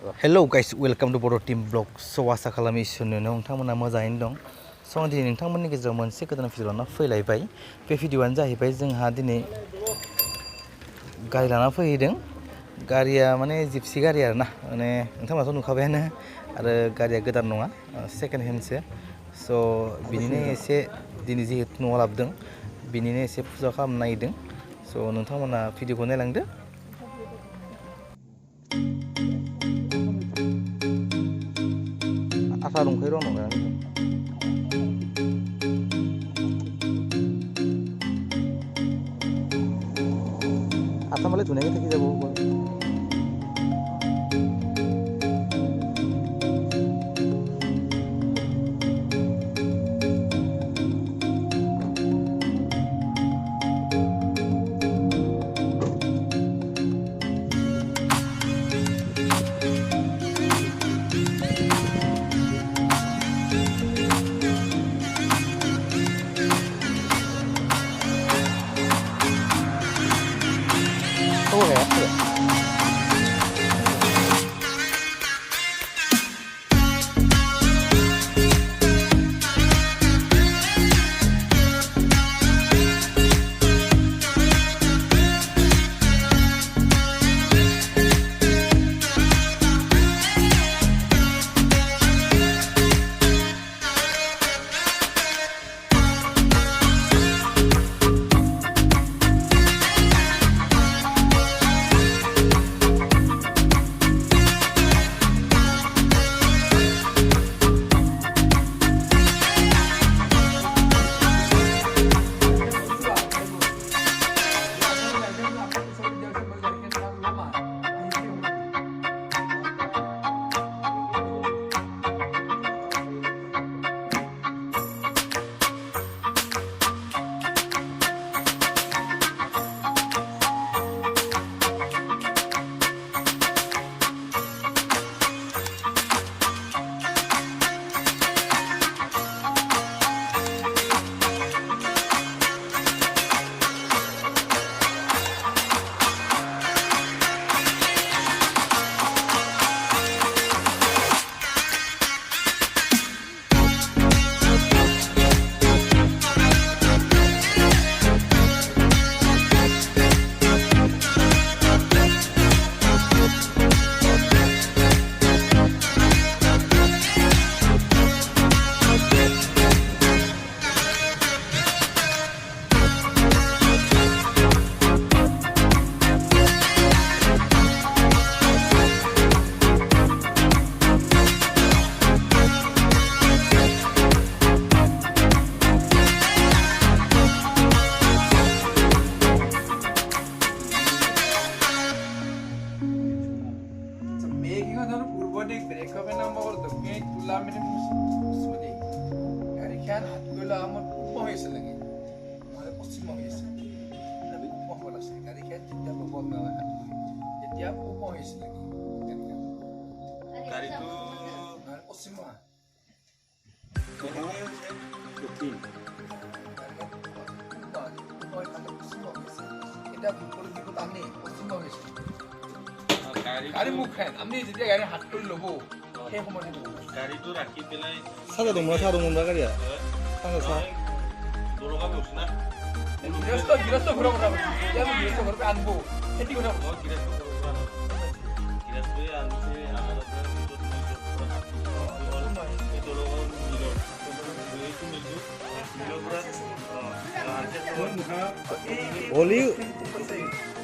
Hello guys, welcome to Bodo Team Vlog. So आसा खालामो इसोरनो नोंथांमोना मोजाङैनो दं. So आं दिनै नोंथांमोननि गेजेराव मोनसे गोदान भिडिअ लाना फैलायबाय. बे भिडिअआनो जाहैबाय जोंहा दिनै गारि लाना फैदों. गारिया माने जिपसि गारि आरोना. माने नोंथांमोनाथ' नुखाबायानो आरो गारिया गोदान नङा, सेकेन्ड हेन्डसो. So बिनिनो एसे दिनै जिहेतु न'आव लाबोदों, बिनिनो एसे फुजा खालामनो नागिरदों. So नोंथांमोना भिडिअखौ नायलांदो. आसा दंखायो र' नङा आसामालाय धुनायनि थाखाय जाबावो গাড়ী মুখ খাই আমি যেতিয়া গাড়ী হাত কৰি ল'ব সেই সময়ত গাড়ীটো ৰাখি পেলাই 사자 동무라 사 동무라 가리야. 사자 사. 돌아가고 없으나 기라스 그러고 나면 야는 기라스 그렇게 안 보고 헤딩을 하고 기라스에 안세 아마도 원래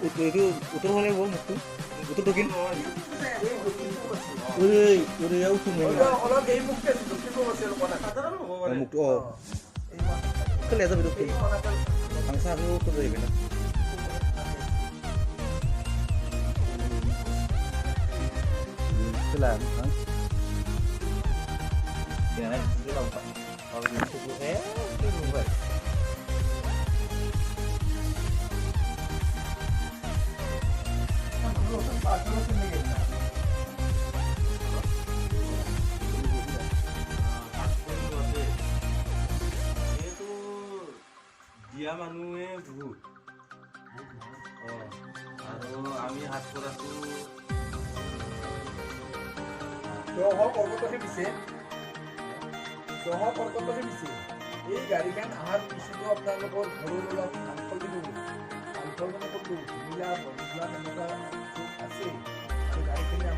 itu utuh oleh wong itu utuh tokin udah ya utuh nih kalau game mukti itu masih lo mana mukti oh kelihatan itu angsa itu utuh dari mana kelam ya nih itu apa kalau itu itu baik dia মানুহে বহুত আৰু আমি হাত কৰাটো দহ পৰ্বতহে দিছে এই গাড়ীখন অহাৰ পিছতো আপোনালোকৰ ঘৰৰ অলপ ধানফল দিব ধানফল মানে ক'তো ধুনীয়া বন্ধুলা এনেকুৱা আছে আৰু গাড়ীখিনি